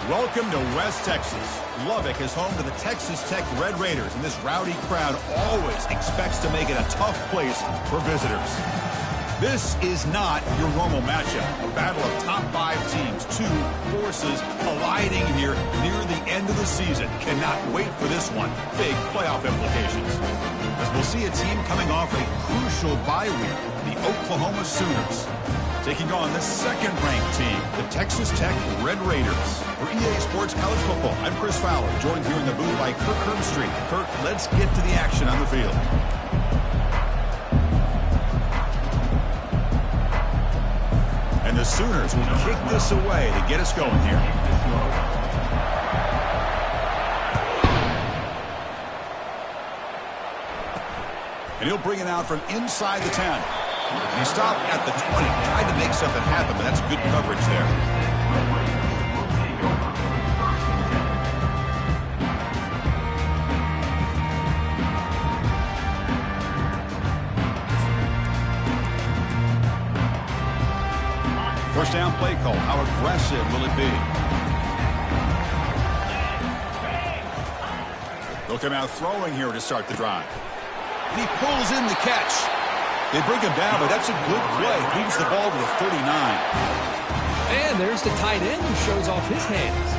Welcome to West Texas. Lubbock is home to the Texas Tech Red Raiders, and this rowdy crowd always expects to make it a tough place for visitors. This is not your normal matchup. A battle of top 5 teams, 2 forces colliding here near the end of the season. Cannot wait for this one. Big playoff implications. As we'll see a team coming off a crucial bye week, the Oklahoma Sooners, taking on the second-ranked team, the Texas Tech Red Raiders. For EA Sports College Football, I'm Chris Fowler, joined here in the booth by Kirk Herbstreit. Kirk, let's get to the action on the field. And the Sooners will kick this away to get us going here. And he'll bring it out from inside the 10. He stopped at the 20, tried to make something happen, but that's good coverage there. First down play call. How aggressive will it be? They'll come out throwing here to start the drive. And he pulls in the catch. They bring him down, but that's a good play. Moves the ball to the 39. And there's the tight end who shows off his hands.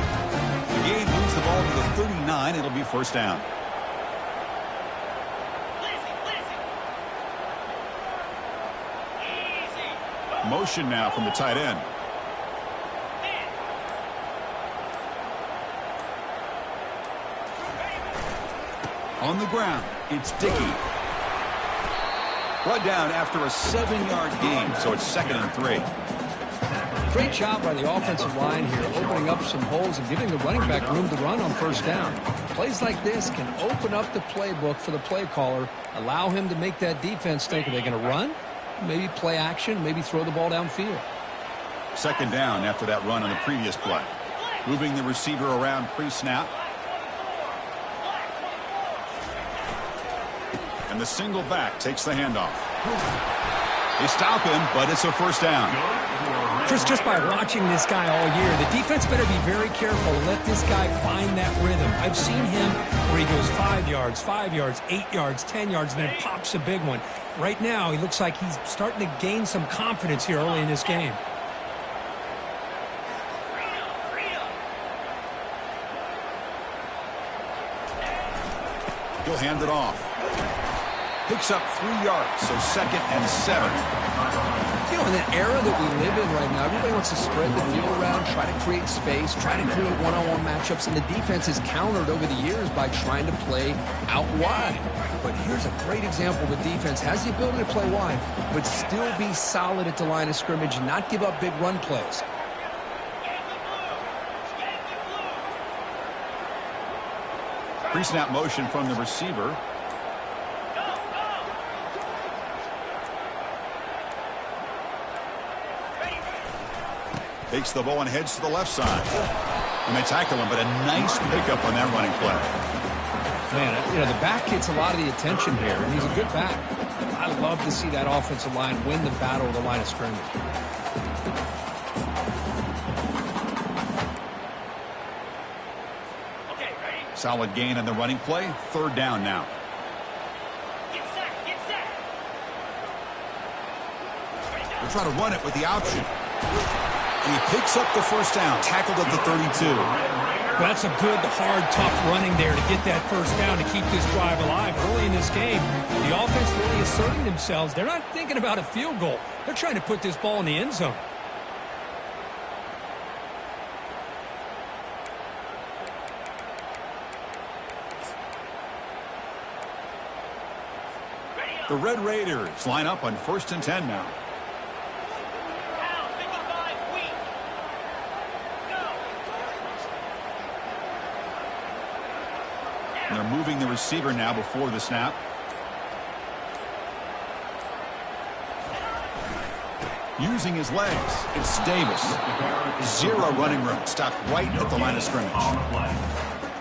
The game moves the ball to the 39. It'll be first down. Motion now from the tight end. On the ground, it's Dickey. Brought down after a 7-yard gain, so it's 2nd and 3. Great job by the offensive line here, opening up some holes and giving the running back room to run on first down. Plays like this can open up the playbook for the play caller, allow him to make that defense think, are they going to run? Maybe play action, maybe throw the ball downfield. 2nd down after that run on the previous play. Moving the receiver around pre-snap. And the single back takes the handoff. They stop him, but it's a first down. Chris, just by watching this guy all year, the defense better be very careful to let this guy find that rhythm. I've seen him where he goes 5 yards, 8 yards, 10 yards, and then pops a big one. Right now, he looks like he's starting to gain some confidence here early in this game. He'll hand it off. Picks up 3 yards, so 2nd and 7. You know, in the era that we live in right now, everybody wants to spread the field around, try to create space, try to create one-on-one matchups, and the defense is countered over the years by trying to play out wide. But here's a great example. The defense has the ability to play wide, but still be solid at the line of scrimmage and not give up big run plays. Pre-snap motion from the receiver. Takes the ball and heads to the left side. And they tackle him, but a nice pickup on that running play. Man, you know, the back gets a lot of the attention here, and he's a good back. I love to see that offensive line win the battle of the line of scrimmage. Solid gain on the running play. 3rd down now. Get set. They'll try to run it with the option. And he picks up the first down, tackled at the 32. Well, that's a good, hard, tough running there to get that first down to keep this drive alive early in this game. The offense really asserting themselves. They're not thinking about a field goal. They're trying to put this ball in the end zone. The Red Raiders line up on 1st and 10 now. And they're moving the receiver now before the snap. Using his legs, it's Davis. 0 running room, stopped right at the line of scrimmage.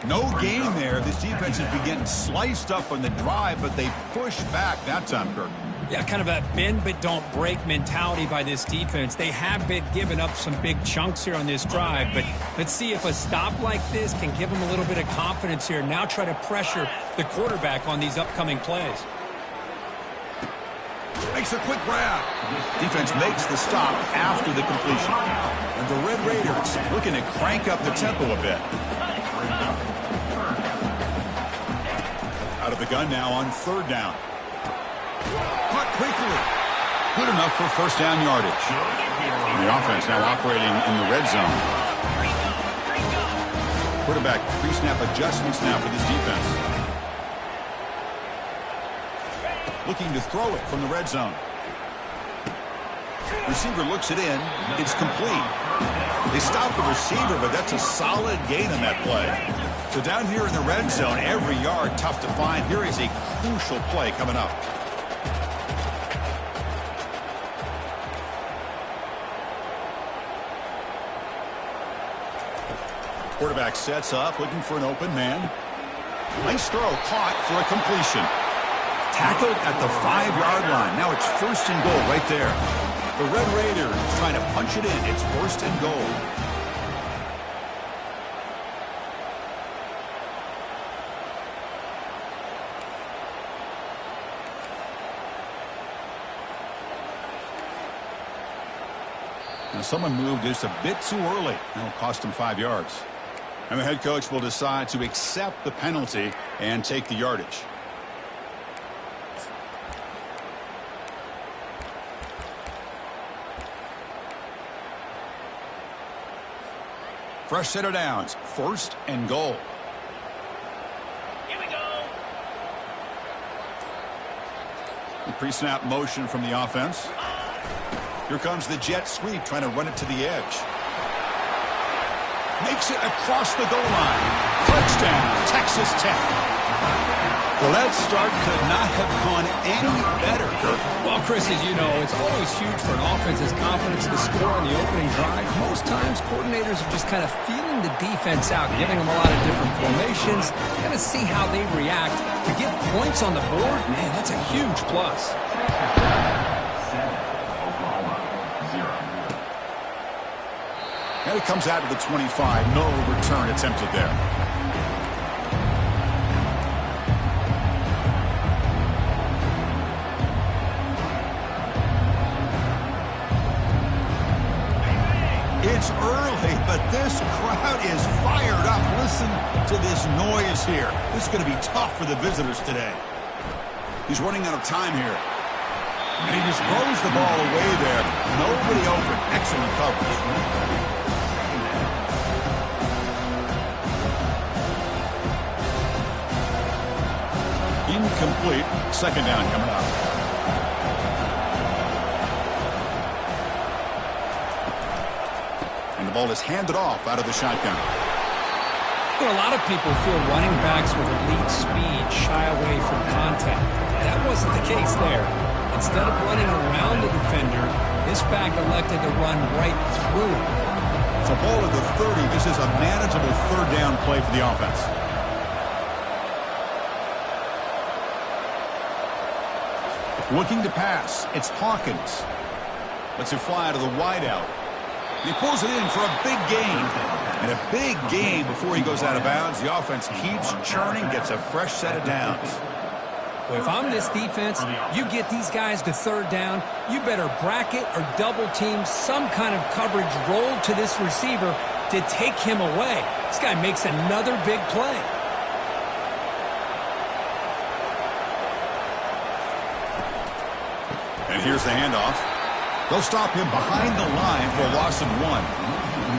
No gain there. This defense has been getting sliced up on the drive, but they push back that time, Kirk. Yeah, kind of a bend but don't break mentality by this defense. They have been giving up some big chunks here on this drive, but let's see if a stop like this can give them a little bit of confidence here. Now try to pressure the quarterback on these upcoming plays. Makes a quick grab. Defense makes the stop after the completion. And the Red Raiders looking to crank up the tempo a bit. Out of the gun now on 3rd down. Caught quickly. Good enough for first down yardage. And the offense now operating in the red zone. Quarterback pre-snap adjustments now for this defense. Looking to throw it from the red zone. Receiver looks it in. It's complete. They stop the receiver, but that's a solid gain on that play. So down here in the red zone, every yard tough to find. Here is a crucial play coming up. Quarterback sets up, looking for an open man. Nice throw, caught for a completion. Tackled at the 5-yard line. Now it's 1st and goal right there. The Red Raiders trying to punch it in. It's 1st and goal. Now someone moved just a bit too early. That'll cost him 5 yards. And the head coach will decide to accept the penalty and take the yardage. Fresh set of downs. 1st and goal. Here we go. The pre-snap motion from the offense. Here comes the jet sweep, trying to run it to the edge. Makes it across the goal line. Touchdown, Texas Tech. Well, that start could not have gone any better, Kirk. Well, Chris, as you know, it's always huge for an offense's confidence to score on the opening drive. Most times, coordinators are just kind of feeling the defense out, giving them a lot of different formations, kind of see how they react. To get points on the board, man, that's a huge plus. And it comes out to the 25. No return attempted there. It's early, but this crowd is fired up. Listen to this noise here. This is going to be tough for the visitors today. He's running out of time here. And he just throws the ball away there. Nobody open. Excellent coverage. Incomplete. 2nd down coming up. And the ball is handed off out of the shotgun. Well, a lot of people feel running backs with elite speed shy away from contact. That wasn't the case there. Instead of running around the defender, this back elected to run right through him. So ball at the 30. This is a manageable 3rd down play for the offense. Looking to pass. It's Hawkins. Lets it fly to the wideout. He pulls it in for a big gain. And a big gain before he goes out of bounds. The offense keeps churning, gets a fresh set of downs. Well, if I'm this defense, you get these guys to 3rd down, you better bracket or double team some kind of coverage roll to this receiver to take him away. This guy makes another big play. And here's the handoff. They'll stop him behind the line for a loss of 1.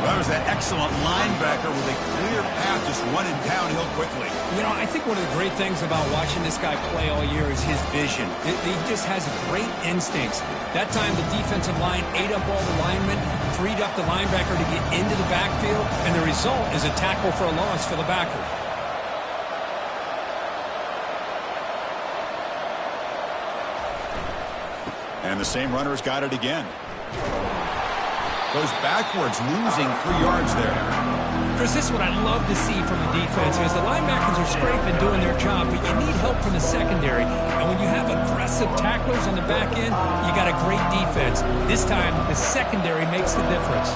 That was that excellent linebacker with a clear path just running downhill quickly. You know, I think one of the great things about watching this guy play all year is his vision. He just has great instincts. That time the defensive line ate up all the linemen, freed up the linebacker to get into the backfield, and the result is a tackle for a loss for the backer. And the same runner's got it again. Goes backwards, losing 3 yards there. Chris, this is what I love to see from the defense. As the linebackers are scraping, doing their job, but you need help from the secondary. And when you have aggressive tacklers on the back end, you got a great defense. This time, the secondary makes the difference.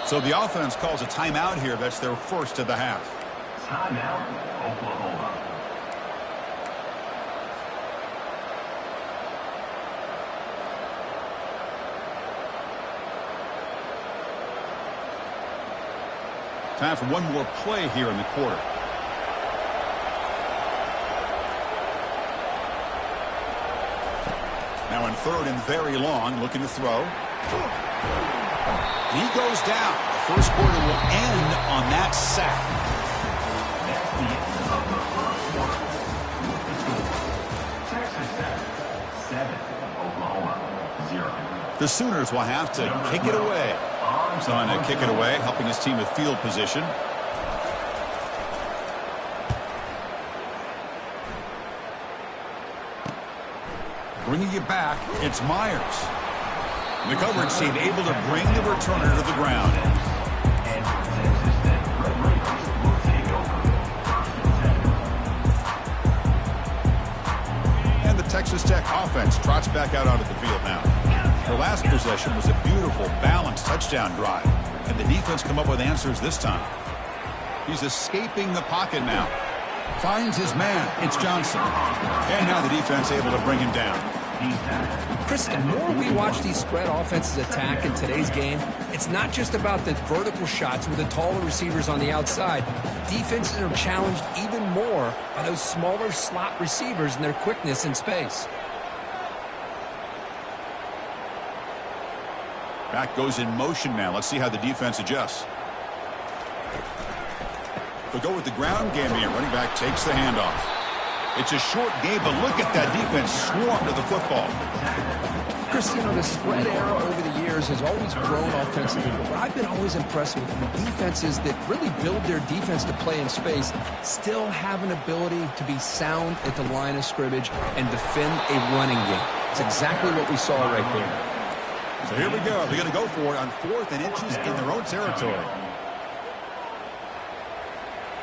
So the offense calls a timeout here. That's their first of the half. Timeout, Oklahoma. Time for one more play here in the quarter. Now in third and very long, looking to throw. He goes down. The first quarter will end on that sack. That's the end of the first quarter. Texas Tech 7, Oklahoma 0. The Sooners will have to kick it away. He's on to kick it away, helping his team with field position. Bringing it back, it's Myers. The coverage team able to bring the returner to the ground. And the Texas Tech offense trots back out onto the field now. Their last possession was a beautiful, balanced touchdown drive. And the defense come up with answers this time. He's escaping the pocket now. Finds his man. It's Johnson. And now the defense able to bring him down. Chris, the more we watch these spread offenses attack in today's game, it's not just about the vertical shots with the taller receivers on the outside. Defenses are challenged even more by those smaller slot receivers and their quickness in space. Back goes in motion now. Let's see how the defense adjusts. They'll go with the ground game here. Running back takes the handoff. It's a short game, but look at that defense swarm to the football. Chris, you know, the spread era over the years has always grown offensively, but what I've been always impressed with the defenses that really build their defense to play in space still have an ability to be sound at the line of scrimmage and defend a running game. It's exactly what we saw right there. So here we go. They're going to go for it on 4th and inches in their own territory.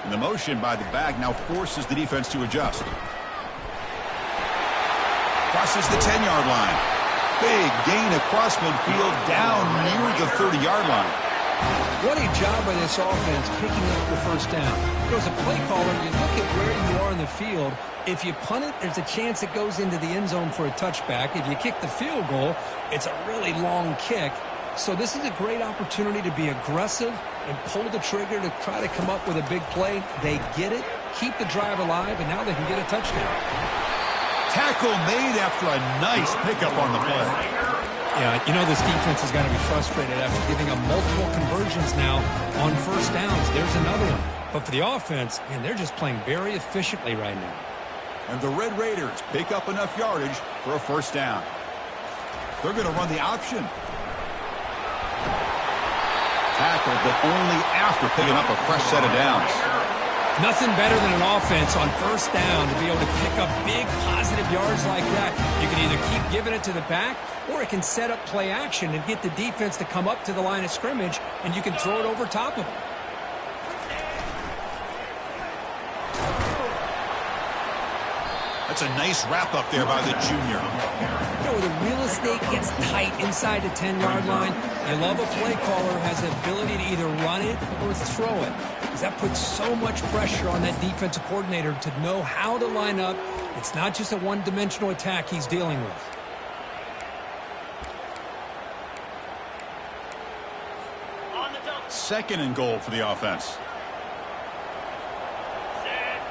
And the motion by the back now forces the defense to adjust. Crosses the 10-yard line. Big gain across midfield down near the 30-yard line. What a job by this offense picking up the first down. As a play caller, you look at where you are in the field. If you punt it, there's a chance it goes into the end zone for a touchback. If you kick the field goal, it's a really long kick. So this is a great opportunity to be aggressive and pull the trigger to try to come up with a big play. They get it, keep the drive alive, and now they can get a touchdown. Tackle made after a nice pickup on the play. Yeah, you know this defense has got to be frustrated after giving up multiple conversions now on first downs. There's another one. But for the offense, man, they're just playing very efficiently right now. And the Red Raiders pick up enough yardage for a first down. They're going to run the option. Tackled, but only after picking up a fresh set of downs. Nothing better than an offense on first down to be able to pick up big positive yards like that. You can either keep giving it to the back, or it can set up play action and get the defense to come up to the line of scrimmage, and you can throw it over top of them. That's a nice wrap-up there by the junior. You know, the real estate gets tight inside the 10-yard line. I love a play caller who has the ability to either run it or throw it, because that puts so much pressure on that defensive coordinator to know how to line up. It's not just a one-dimensional attack he's dealing with. On the double. 2nd and goal for the offense. Set.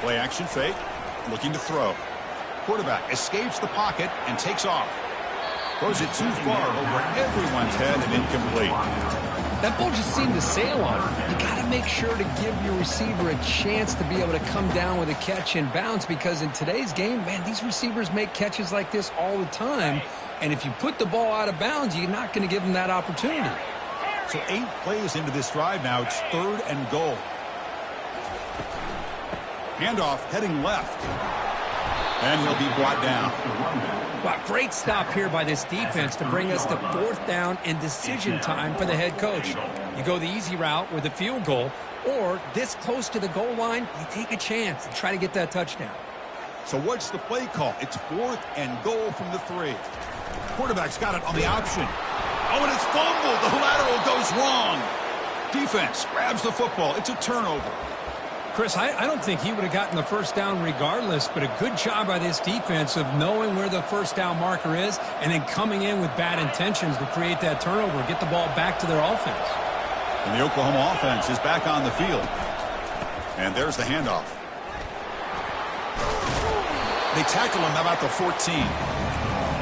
Play action fake, looking to throw. Quarterback escapes the pocket and takes off. Throws it too far over everyone's head and incomplete. That ball just seemed to sail on him. You got to make sure to give your receiver a chance to be able to come down with a catch and bounce, because in today's game, man, these receivers make catches like this all the time. And if you put the ball out of bounds, you're not going to give them that opportunity. So 8 plays into this drive now. It's 3rd and goal. Handoff heading left. And he'll be brought down. Wow, great stop here by this defense to bring us to 4th down and decision time for the head coach. You go the easy route with a field goal, or this close to the goal line, you take a chance and try to get that touchdown. So what's the play call? It's 4th and goal from the 3. Quarterback's got it on the option. Oh, and it's fumbled. The lateral goes wrong. Defense grabs the football. It's a turnover. Chris, I don't think he would have gotten the first down regardless, but a good job by this defense of knowing where the first down marker is and then coming in with bad intentions to create that turnover, get the ball back to their offense. And the Oklahoma offense is back on the field. And there's the handoff. They tackle him about the 14.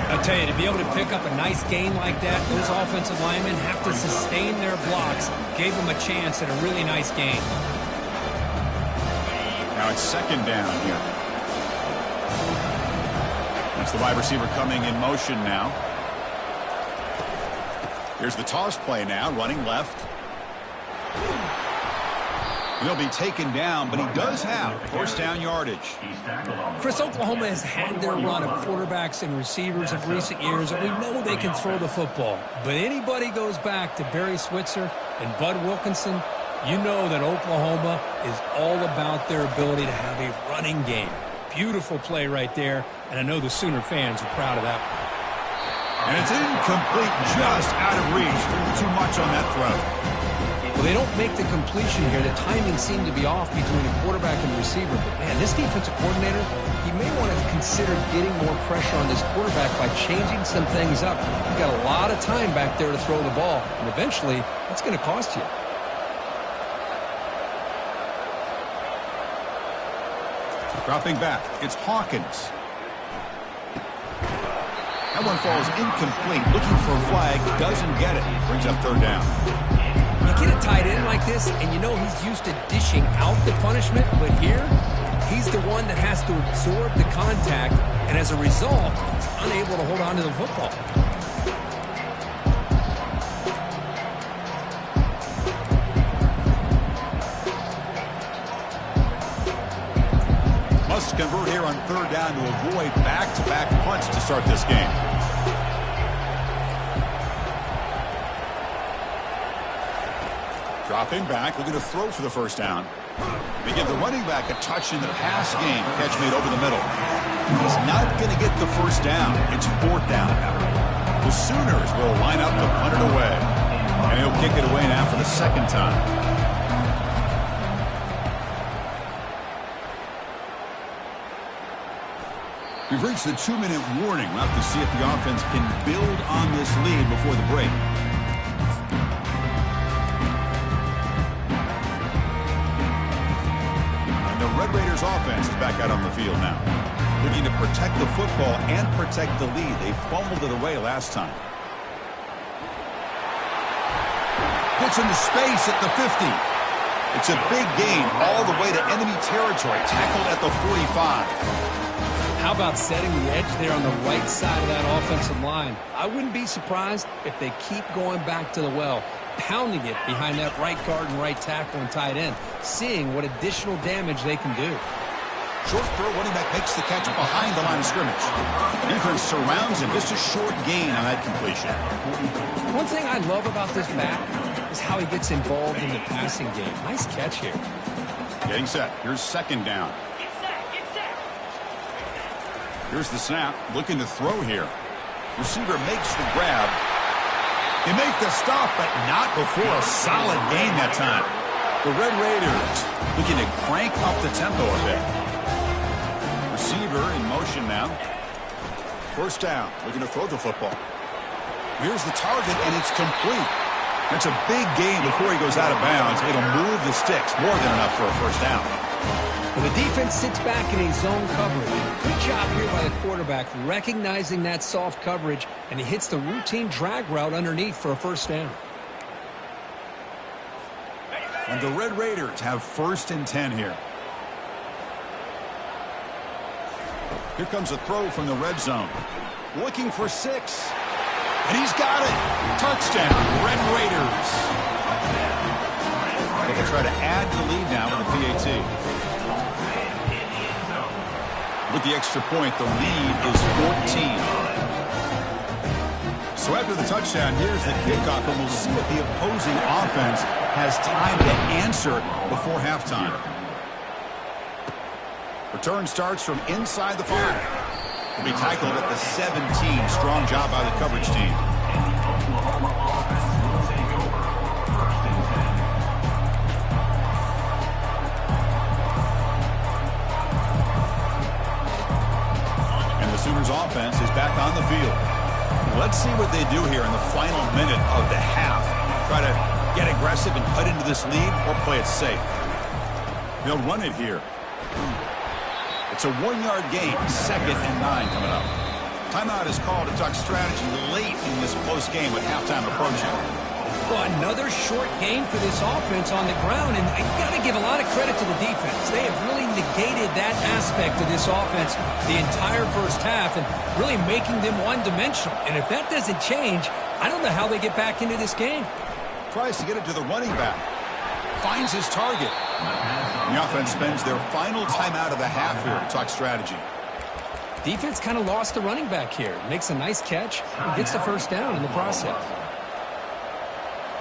I'll tell you, to be able to pick up a nice gain like that, those offensive linemen have to sustain their blocks. Gave them a chance at a really nice gain. Now it's 2nd down here. That's the wide receiver coming in motion now. Here's the toss play now, running left. He'll be taken down, but he does have 1st down yardage. Chris, Oklahoma has had their run of quarterbacks and receivers of recent years, and we know they can throw the football. But anybody goes back to Barry Switzer and Bud Wilkinson, you know that Oklahoma is all about their ability to have a running game. Beautiful play right there, and I know the Sooner fans are proud of that. And it's incomplete, just out of reach. Too much on that throw. Well, they don't make the completion here. The timing seemed to be off between a quarterback and receiver. But, man, this defensive coordinator, he may want to consider getting more pressure on this quarterback by changing some things up. You've got a lot of time back there to throw the ball, and eventually that's going to cost you. Dropping back, it's Hawkins. That one falls incomplete. Looking for a flag, doesn't get it. Brings up 3rd down. You get a tight end like this, and you know he's used to dishing out the punishment, but here, he's the one that has to absorb the contact, and as a result, he's unable to hold on to the football. Must convert here on 3rd down to avoid back-to-back punts to start this game. Dropping back, looking to throw for the 1st down. They give the running back a touch in the pass game. Catch made over the middle. He's not going to get the 1st down. It's 4th down now. The Sooners will line up to punt it away. And he'll kick it away now for the 2nd time. We've reached the 2-minute warning. We'll have to see if the offense can build on this lead before the break. Red Raiders offense is back out on the field now. Looking to protect the football and protect the lead. They fumbled it away last time. Gets into space at the 50. It's a big gain all the way to enemy territory. Tackled at the 45. How about setting the edge there on the right side of that offensive line? I wouldn't be surprised if they keep going back to the well, pounding it behind that right guard and right tackle and tight end, seeing what additional damage they can do. Short throw, running back makes the catch behind the line of scrimmage. Defense surrounds him, just a short gain on that completion. One thing I love about this back is how he gets involved in the passing game. Nice catch here. Getting set. Here's 2nd down. Get set, get set. Here's the snap. Looking to throw here. Receiver makes the grab. They make the stop, but not before a solid gain that time. The Red Raiders looking to crank up the tempo a bit. Receiver in motion now. 1st down. Looking to throw the football. Here's the target, and it's complete. That's a big gain before he goes out of bounds. It'll move the sticks. More than enough for a 1st down. Well, the defense sits back in a zone coverage. Good job here by the quarterback recognizing that soft coverage, and he hits the routine drag route underneath for a 1st down. And the Red Raiders have 1st and 10 here. Here comes a throw from the red zone. Looking for 6. And he's got it. Touchdown, Red Raiders. They can try to add the lead now with the PAT. With the extra point, the lead is 14. So after the touchdown, here's the kickoff, and we'll see if the opposing offense has time to answer before halftime. Return starts from inside the 5. Will be tackled at the 17. Strong job by the coverage team. And the Sooners offense is back on the field. Let's see what they do here in the final minute of the half. Try to get aggressive and cut into this lead, or play it safe. They'll run it here. It's a 1-yard gain, 2nd and 9 coming up. Timeout is called to talk strategy late in this close game with halftime approaching. Well, another short game for this offense on the ground, and I got to give a lot of credit to the defense. They have really negated that aspect of this offense the entire first half and really making them one-dimensional. And if that doesn't change, I don't know how they get back into this game. Tries to get it to the running back. Finds his target. The offense spends their final timeout of the half here to talk strategy. Defense kind of lost the running back here. Makes a nice catch and gets the first down in the process.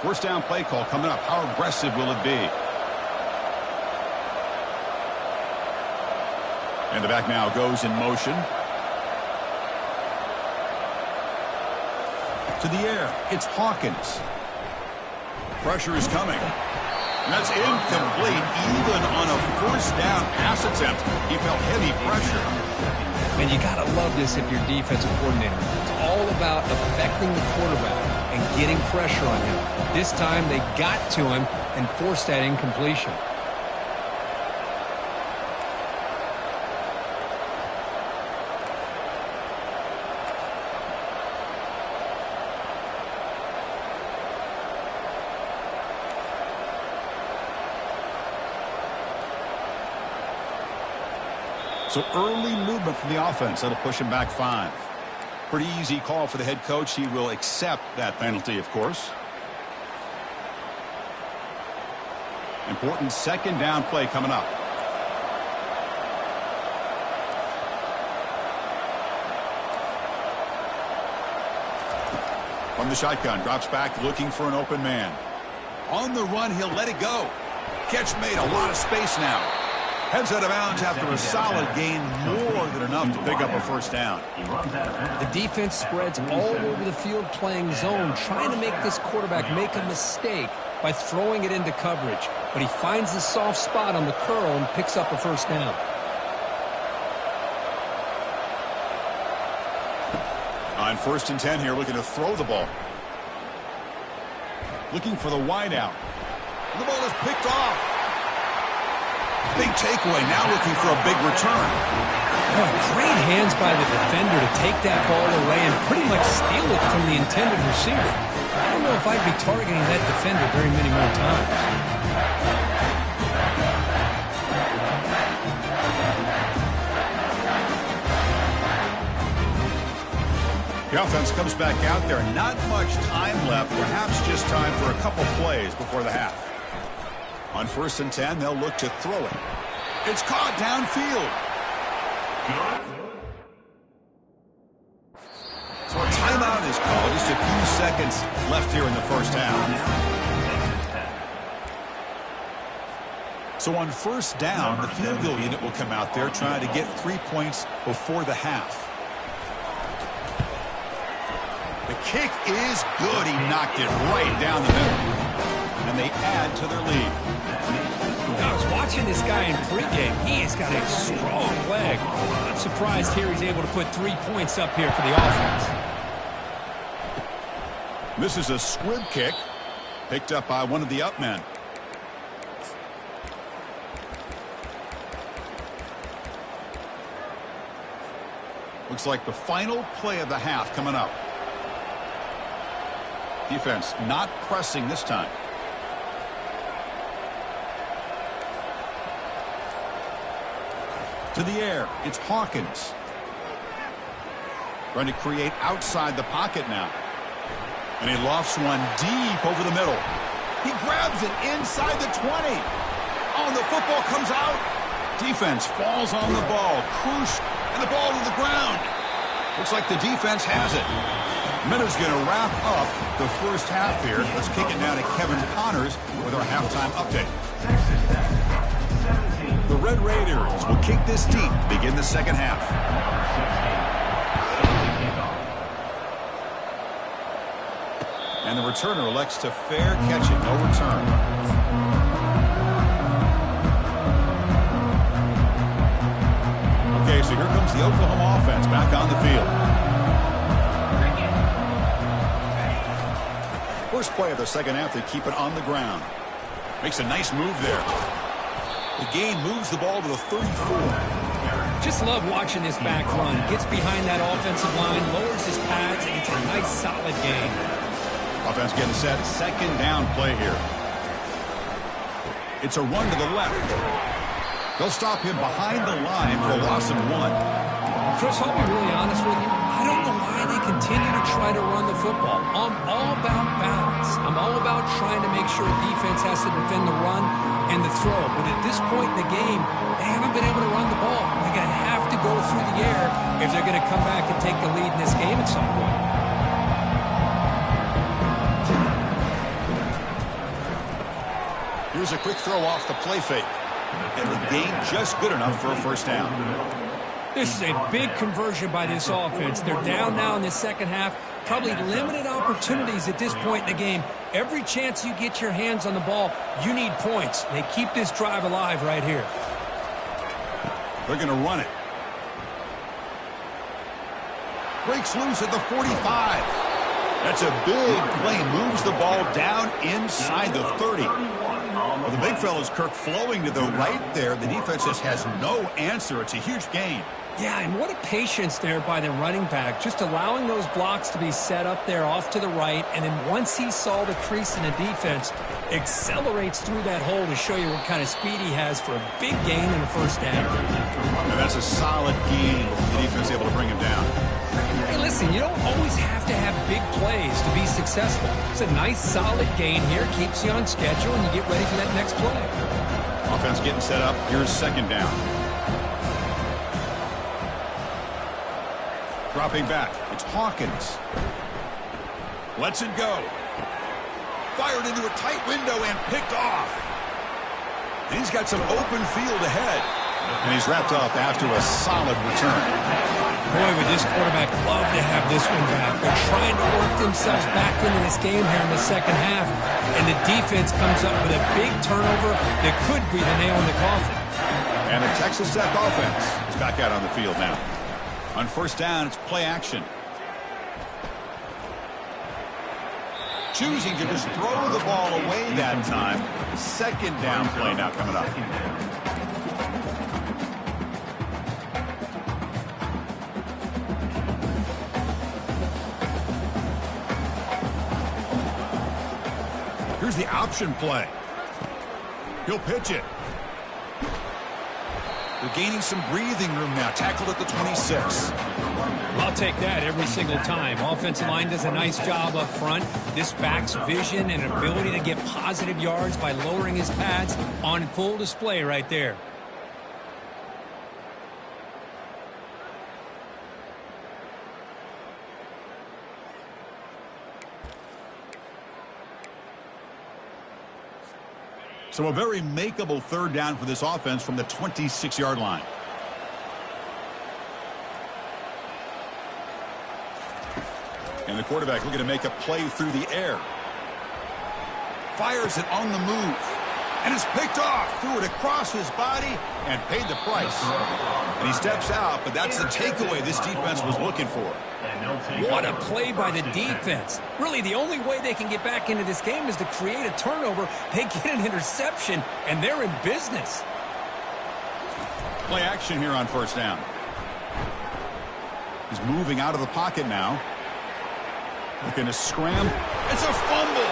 First down play call coming up. How aggressive will it be? And the back now goes in motion. To the air. It's Hawkins. Pressure is coming. And that's incomplete. Even on a first down pass attempt, he felt heavy pressure. And you got to love this if you're defensive coordinator. It's all about affecting the quarterback and getting pressure on him. This time they got to him and forced that incompletion. So early movement from the offense. That'll push him back 5. Pretty easy call for the head coach. He will accept that penalty, of course. Important second down play coming up. From the shotgun, drops back looking for an open man. On the run, he'll let it go. Catch made, a lot of space now. Heads out of bounds after a solid gain, more than enough to pick up a first down. The defense spreads all over the field playing zone, trying to make this quarterback make a mistake by throwing it into coverage. But he finds the soft spot on the curl and picks up a first down. On 1st and 10 here, looking to throw the ball. Looking for the wide out. The ball is picked off. Big takeaway, now looking for a big return. Oh, great hands by the defender to take that ball away and pretty much steal it from the intended receiver. I don't know if I'd be targeting that defender very many more times. The offense comes back out there. Not much time left, perhaps just time for a couple plays before the half. On 1st and 10, they'll look to throw it. It's caught downfield. So a timeout is called. Just a few seconds left here in the first half. So on 1st down, the field goal unit will come out there trying to get 3 points before the half. The kick is good. He knocked it right down the middle. And they add to their lead. I was watching this guy in pregame. He has got a strong leg. Not surprised here he's able to put 3 points up here for the offense. This is a squib kick picked up by one of the up men. Looks like the final play of the half coming up. Defense not pressing this time. To the air, it's Hawkins. Trying to create outside the pocket now. And he lofts one deep over the middle. He grabs it inside the 20. Oh, and the football comes out. Defense falls on the ball. Crush, and the ball to the ground. Looks like the defense has it. Minuta's going to wrap up the first half here. Let's kick it now to Kevin Connors with our halftime update. The Red Raiders will kick this deep to begin the second half. And the returner elects to fair catch it. No return. Okay, so here comes the Oklahoma offense back on the field. First play of the second half, they keep it on the ground. Makes a nice move there. The gain moves the ball to the 34. Just love watching this back run. Gets behind that offensive line, lowers his pads, and it's a nice, solid gain. Offense getting set. Second down play here. It's a run to the left. They'll stop him behind the line for a loss of 1. Chris, I'll be really honest with you. I don't know why they continue to try to run the football. I'm all about balance. I'm all about trying to make sure defense has to defend the run and the throw. But at this point in the game, they haven't been able to run the ball. They're going to have to go through the air if they're going to come back and take the lead in this game at some point. Here's a quick throw off the play fake. And the gain just good enough for a first down. This is a big conversion by this offense. They're down now in the second half. Probably limited opportunities at this point in the game. Every chance you get your hands on the ball, you need points. They keep this drive alive right here. They're going to run it. Breaks loose at the 45. That's a big play. Moves the ball down inside the 30. Well, the big fella's Kirk flowing to the right there. The defense just has no answer. It's a huge gain. Yeah, and what a patience there by the running back. Just allowing those blocks to be set up there off to the right. And then once he saw the crease in the defense, accelerates through that hole to show you what kind of speed he has for a big gain in the first down. And that's a solid gain. The defense able to bring him down. Hey, listen, you don't always have to have big plays to be successful. It's a nice, solid gain here. Keeps you on schedule, and you get ready for that next play. Offense getting set up. Here's second down. Dropping back. It's Hawkins. Lets it go. Fired into a tight window and picked off. And he's got some open field ahead. And he's wrapped up after a solid return. Boy, would this quarterback love to have this one back. They're trying to work themselves back into this game here in the second half. And the defense comes up with a big turnover that could be the nail in the coffin. And the Texas Tech offense is back out on the field now. On first down, it's play action. Choosing to just throw the ball away that time. Second down play now coming up. Here's the option play. He'll pitch it. They're gaining some breathing room now. Tackled at the 26. I'll take that every single time. Offensive line does a nice job up front. This back's vision and ability to get positive yards by lowering his pads on full display right there. So a very makeable third down for this offense from the 26-yard line. And the quarterback looking to make a play through the air. Fires it on the move. And it's picked off. Threw it across his body and paid the price. And he steps out, but that's the takeaway this defense was looking for. What a play by the defense. Really, the only way they can get back into this game is to create a turnover. They get an interception, and they're in business. Play action here on first down. He's moving out of the pocket now. Looking to scram. It's a fumble.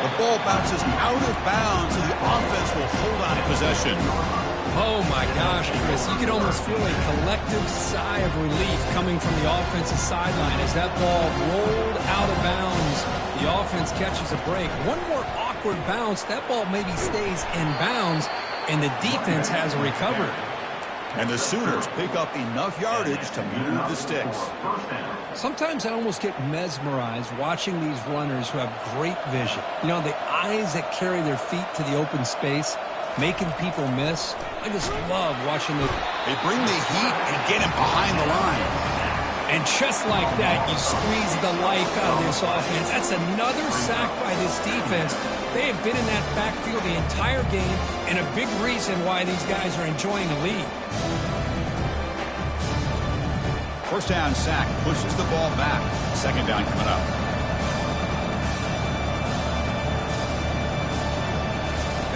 The ball bounces out of bounds, so the offense will hold on to possession. Oh, my gosh, Chris. You could almost feel a collective sigh of relief coming from the offensive sideline as that ball rolled out of bounds. The offense catches a break. One more awkward bounce. That ball maybe stays in bounds, and the defense has a recovery. And the Sooners pick up enough yardage to move the sticks. Sometimes I almost get mesmerized watching these runners who have great vision. You know, the eyes that carry their feet to the open space, making people miss. I just love watching it. They bring the heat and get him behind the line. And just like that, you squeeze the life out of this offense. That's another sack by this defense. They have been in that backfield the entire game, and a big reason why these guys are enjoying the lead. First down sack pushes the ball back. Second down coming up.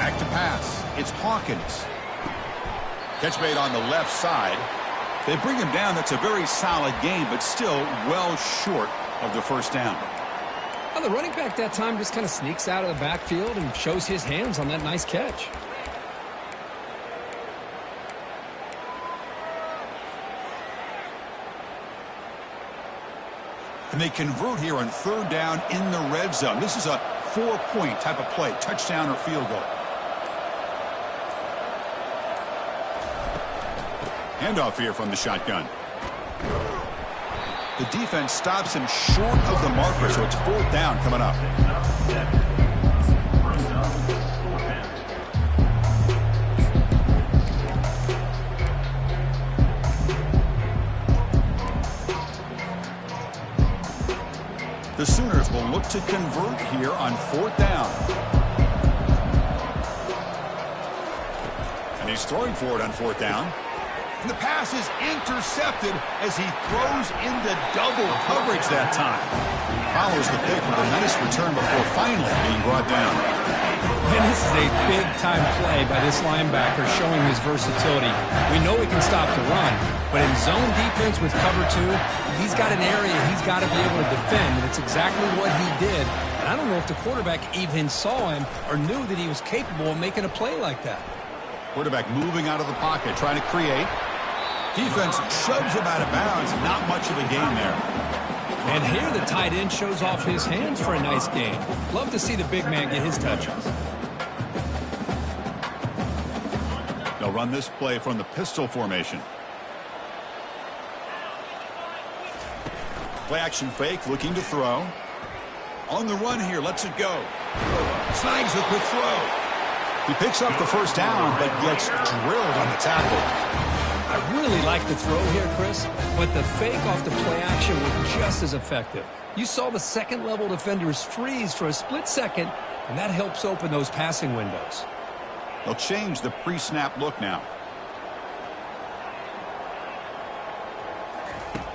Back to pass. It's Hawkins. Catch made on the left side. They bring him down. That's a very solid game, but still well short of the first down. Well, the running back that time just kind of sneaks out of the backfield and shows his hands on that nice catch. And they convert here on third down in the red zone. This is a 4-point type of play, touchdown or field goal. Handoff here from the shotgun. The defense stops him short of the marker, so it's fourth down coming up. The Sooners will look to convert here on fourth down. And he's throwing for it on fourth down. And the pass is intercepted as he throws into double coverage that time. Follows the pick with a nice return before finally being brought down. And this is a big-time play by this linebacker showing his versatility. We know he can stop the run, but in zone defense with cover two, he's got an area he's got to be able to defend, and it's exactly what he did. And I don't know if the quarterback even saw him or knew that he was capable of making a play like that. Quarterback moving out of the pocket, trying to create. Defense shoves him out of bounds. Not much of a gain there. And here the tight end shows off his hands for a nice game. Love to see the big man get his touches. They'll run this play from the pistol formation. Play action fake, looking to throw. On the run here, lets it go. Snags the quick throw. He picks up the first down, but gets drilled on the tackle. I really like the throw here, Chris, but the fake off the play action was just as effective. You saw the second-level defenders freeze for a split second, and that helps open those passing windows. They'll change the pre-snap look now.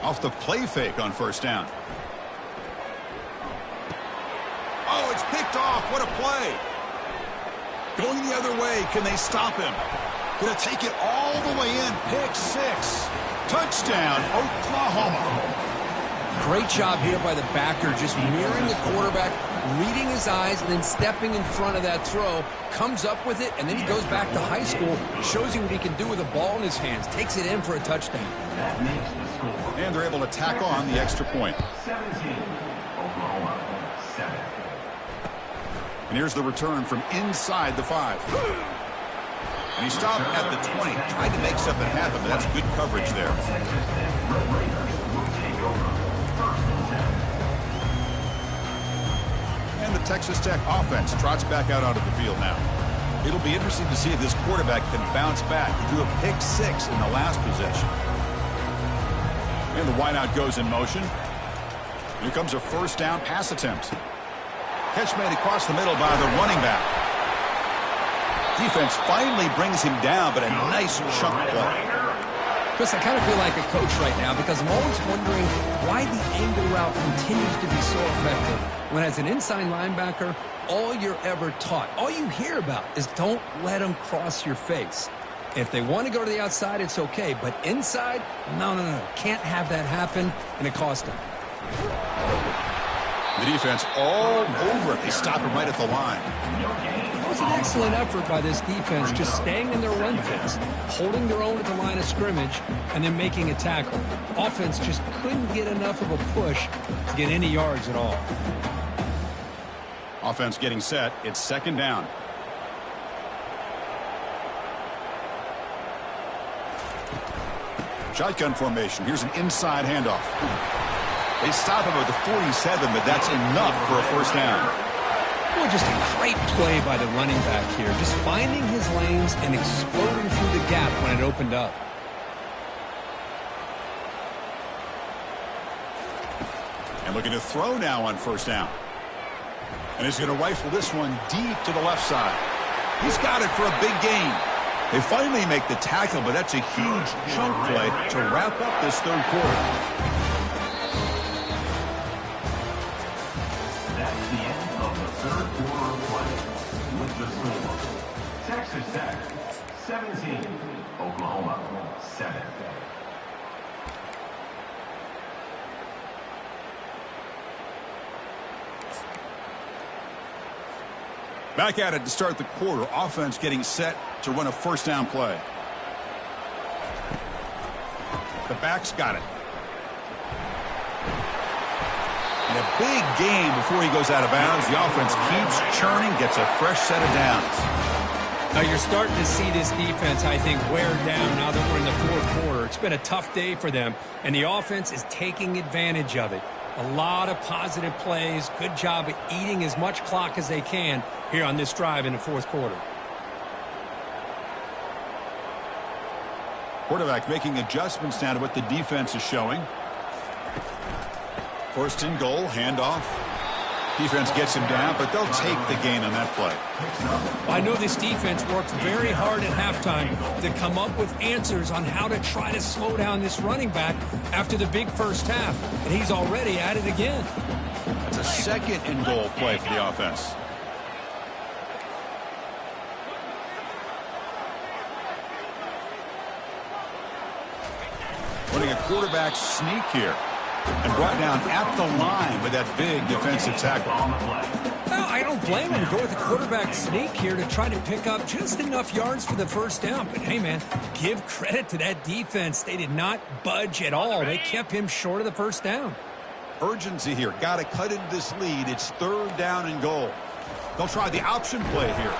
Off the play fake on first down. Oh, it's picked off. What a play. Going the other way. Can they stop him? Going to take it all the way in. Pick six. Touchdown, Oklahoma. Great job here by the backer, just mirroring the quarterback, reading his eyes, and then stepping in front of that throw. Comes up with it, and then he goes back to high school, shows you what he can do with a ball in his hands, takes it in for a touchdown. That makes the score. And they're able to tack on the extra point. 17, Oklahoma 7. And here's the return from inside the 5. And he stopped at the 20, tried to make something happen, but that's good coverage there. And the Texas Tech offense trots back out onto the field now. It'll be interesting to see if this quarterback can bounce back. He drew a pick 6 in the last possession. And the wideout goes in motion. Here comes a first down pass attempt. Catch made across the middle by the running back. Defense finally brings him down, but a nice chunk play. Chris, I kind of feel like a coach right now because I'm always wondering why the angle route continues to be so effective. When as an inside linebacker, all you're ever taught, all you hear about is don't let them cross your face. If they want to go to the outside, it's okay. But inside, no. Can't have that happen, and it cost them. The defense all over it. They stop him right at the line. was an excellent effort by this defense, just staying in their run fits, holding their own at the line of scrimmage, and then making a tackle. Offense just couldn't get enough of a push to get any yards at all. Offense getting set. It's second down. Shotgun formation. Here's an inside handoff. They stop him at the 47, but that's enough for a first down. Well, just a great play by the running back here. Just finding his lanes and exploding through the gap when it opened up. And looking to throw now on first down. And he's going to rifle this one deep to the left side. He's got it for a big gain. They finally make the tackle, but that's a huge chunk play to wrap up this third quarter. That's the end of the third quarter of play. With the score, Texas Tech 17, Oklahoma 7. Back at it to start the quarter. Offense getting set to run a first down play. The back's got it. And a big gain before he goes out of bounds. The offense keeps churning, gets a fresh set of downs. Now you're starting to see this defense, I think, wear down now that we're in the fourth quarter. It's been a tough day for them, and the offense is taking advantage of it. A lot of positive plays. Good job of eating as much clock as they can here on this drive in the fourth quarter. Quarterback making adjustments now to what the defense is showing. First and goal, handoff. Defense gets him down, but they'll take the gain on that play. I know this defense worked very hard at halftime to come up with answers on how to try to slow down this running back after the big first half, and he's already at it again. That's a second and goal play for the offense. Running a quarterback sneak here. And brought down at the line with that big defensive tackle. Well, I don't blame him. Go with the quarterback sneak here to try to pick up just enough yards for the first down. But, hey, man, give credit to that defense. They did not budge at all. They kept him short of the first down. Urgency here. Got to cut into this lead. It's third down and goal. They'll try the option play here.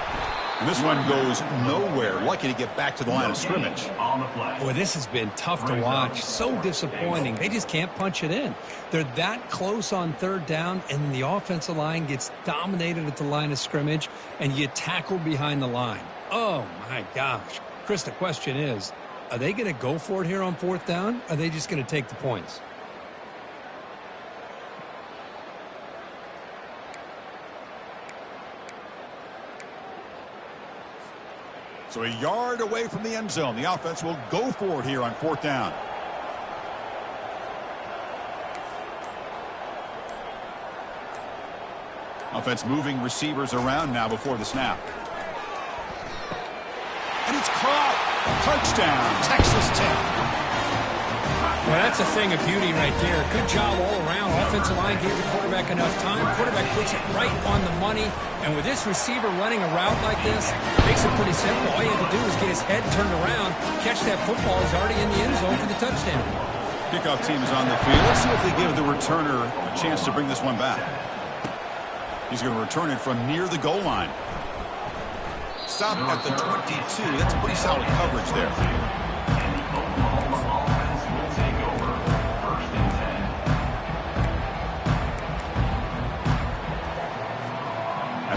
And this one goes nowhere. Lucky to get back to the line of scrimmage. Boy, this has been tough to watch. So disappointing. They just can't punch it in. They're that close on third down, and the offensive line gets dominated at the line of scrimmage, and you tackle behind the line. Oh, my gosh. Chris, the question is, are they going to go for it here on fourth down, or are they just going to take the points? So a yard away from the end zone. The offense will go for it here on fourth down. Offense moving receivers around now before the snap. And it's caught. Touchdown, Texas Tech. Well, that's a thing of beauty right there. Good job all around. Offensive line gave the quarterback enough time. Quarterback puts it right on the money. And with this receiver running a route like this, makes it pretty simple. All you have to do is get his head turned around, catch that football. He's already in the end zone for the touchdown. Kickoff team is on the field. Let's see if they give the returner a chance to bring this one back. He's going to return it from near the goal line. Stop at the 22. That's pretty solid coverage there.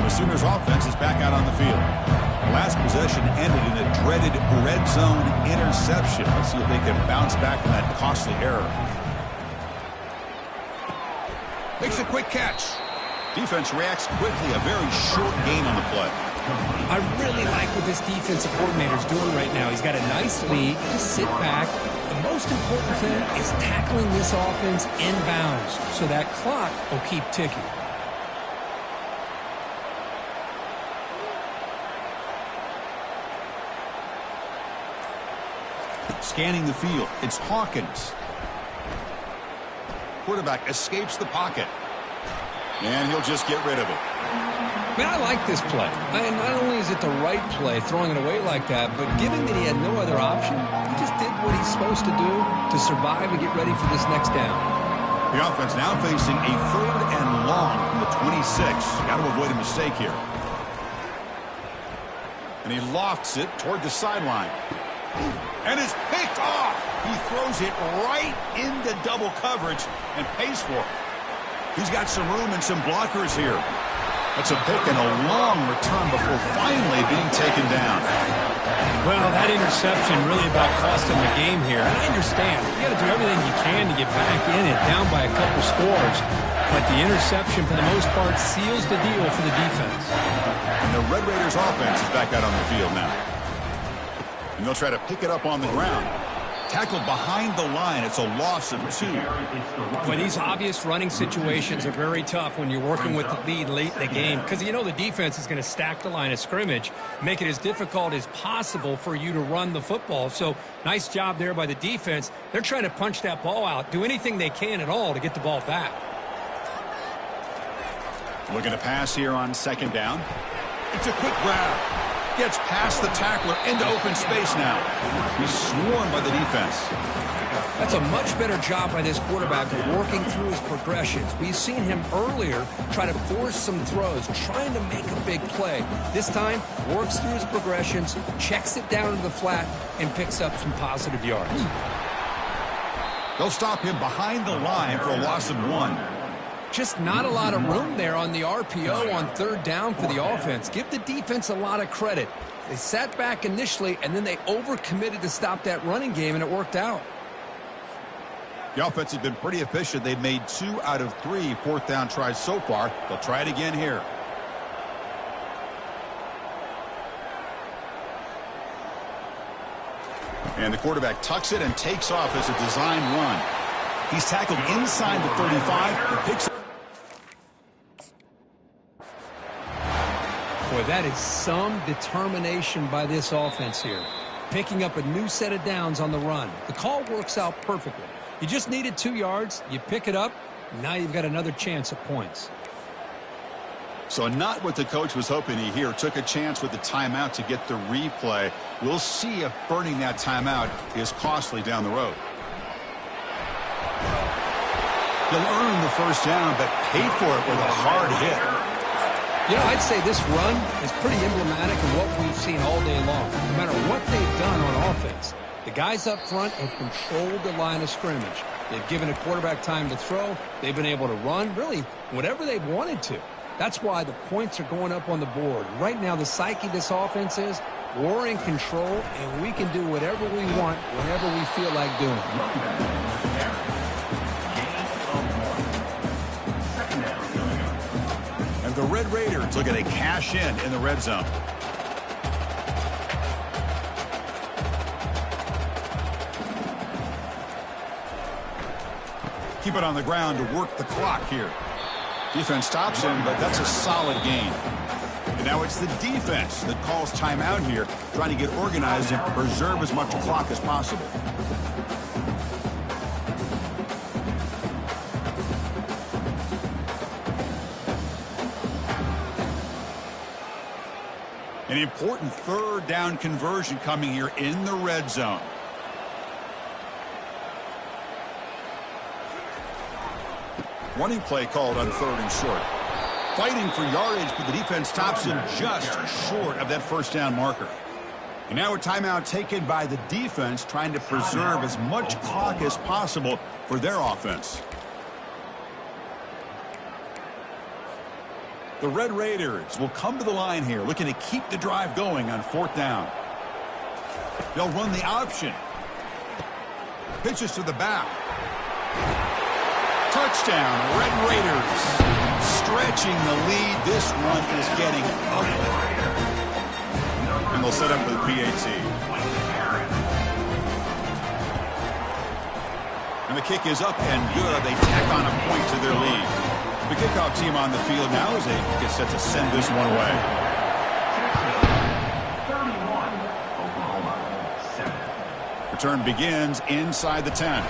The Sooners offense is back out on the field. The last possession ended in a dreaded red zone interception. Let's see if they can bounce back from that costly error. Makes a quick catch. Defense reacts quickly. A very short gain on the play. I really like what this defensive coordinator is doing right now. He's got a nice lead. Just sit back. The most important thing is tackling this offense inbounds so that clock will keep ticking. Scanning the field, it's Hawkins. Quarterback escapes the pocket. And he'll just get rid of it. Man, I like this play. And not only is it the right play, throwing it away like that, but given that he had no other option, he just did what he's supposed to do to survive and get ready for this next down. The offense now facing a 3rd and long from the 26. Got to avoid a mistake here. And he lofts it toward the sideline. And it's picked off. He throws it right into double coverage and pays for it. He's got some room and some blockers here. That's a pick and a long return before finally being taken down. Well, that interception really about cost him the game here. And I understand. You got to do everything you can to get back in it, down by a couple scores. But the interception, for the most part, seals the deal for the defense. And the Red Raiders offense is back out on the field now. And they'll try to pick it up on the ground. Tackled behind the line. It's a loss of 2. Well, these obvious running situations are very tough when you're working with the lead late in the game because you know the defense is going to stack the line of scrimmage, make it as difficult as possible for you to run the football. So nice job there by the defense. They're trying to punch that ball out, do anything they can at all to get the ball back. Looking to pass here on 2nd down. It's a quick grab. Gets past the tackler into open space now. He's swarmed by the defense. That's a much better job by this quarterback of working through his progressions. We've seen him earlier try to force some throws, trying to make a big play. This time, works through his progressions, checks it down to the flat, and picks up some positive yards. They'll stop him behind the line for a loss of 1. Just not a lot of room there on the RPO on 3rd down for the offense. Give the defense a lot of credit. They sat back initially, and then they overcommitted to stop that running game, and it worked out. The offense has been pretty efficient. They've made 2 out of 3 4th down tries so far. They'll try it again here. And the quarterback tucks it and takes off as a design run. He's tackled inside the 35 and picks up. Boy, that is some determination by this offense here. Picking up a new set of downs on the run. The call works out perfectly. You just needed 2 yards. You pick it up. Now you've got another chance at points. So not what the coach was hoping he here. Took a chance with the timeout to get the replay. We'll see if burning that timeout is costly down the road. He'll earn the 1st down, but pay for it with a hard hit. You know, I'd say this run is pretty emblematic of what we've seen all day long. No matter what they've done on offense, the guys up front have controlled the line of scrimmage. They've given a quarterback time to throw. They've been able to run, really, whatever they've wanted to. That's why the points are going up on the board. Right now, the psyche of this offense is we're in control, and we can do whatever we want whenever we feel like doing it. The Red Raiders looking to cash in the red zone. Keep it on the ground to work the clock here. Defense stops him, but that's a solid gain. And now it's the defense that calls timeout here, trying to get organized and preserve as much clock as possible. An important 3rd down conversion coming here in the red zone. Running play called on 3rd and short. Fighting for yardage, but the defense stops him just short of that 1st down marker. And now a timeout taken by the defense, trying to preserve as much clock as possible for their offense. The Red Raiders will come to the line here, looking to keep the drive going on 4th down. They'll run the option. Pitches to the back. Touchdown, Red Raiders. Stretching the lead. This one is getting ugly. And they'll set up with PAT. And the kick is up and good. They tack on a point to their lead. The kickoff team on the field now as they get set to send this one away. 31, Oklahoma 7. Return begins inside the 10.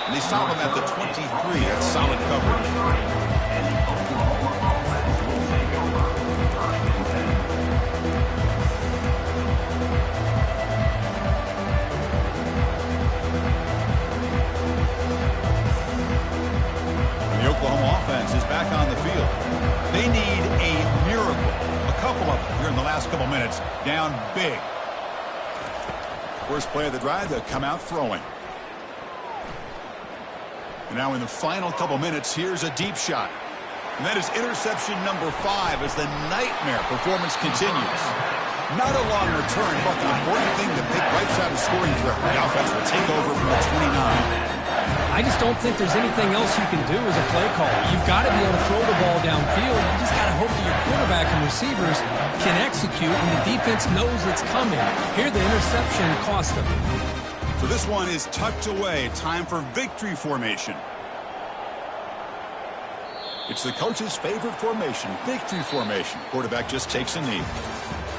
And they stop him at the 23. That's solid coverage. back on the field. They need a miracle. A couple of them here in the last couple minutes. Down big. First play of the drive, they'll come out throwing. And now in the final couple minutes, here's a deep shot. And that is interception number 5 as the nightmare performance continues. Not a long return, but the important thing to pick right side of scoring threat. The offense will take over from the 29. I just don't think there's anything else you can do as a play caller. You've got to be able to throw the ball downfield. You just got to hope that your quarterback and receivers can execute, and the defense knows it's coming. Here, the interception cost them. So this one is tucked away. Time for victory formation. It's the coach's favorite formation, victory formation. Quarterback just takes a knee.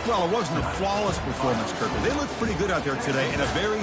Well, it wasn't a flawless performance, Kirk, but they looked pretty good out there today in a very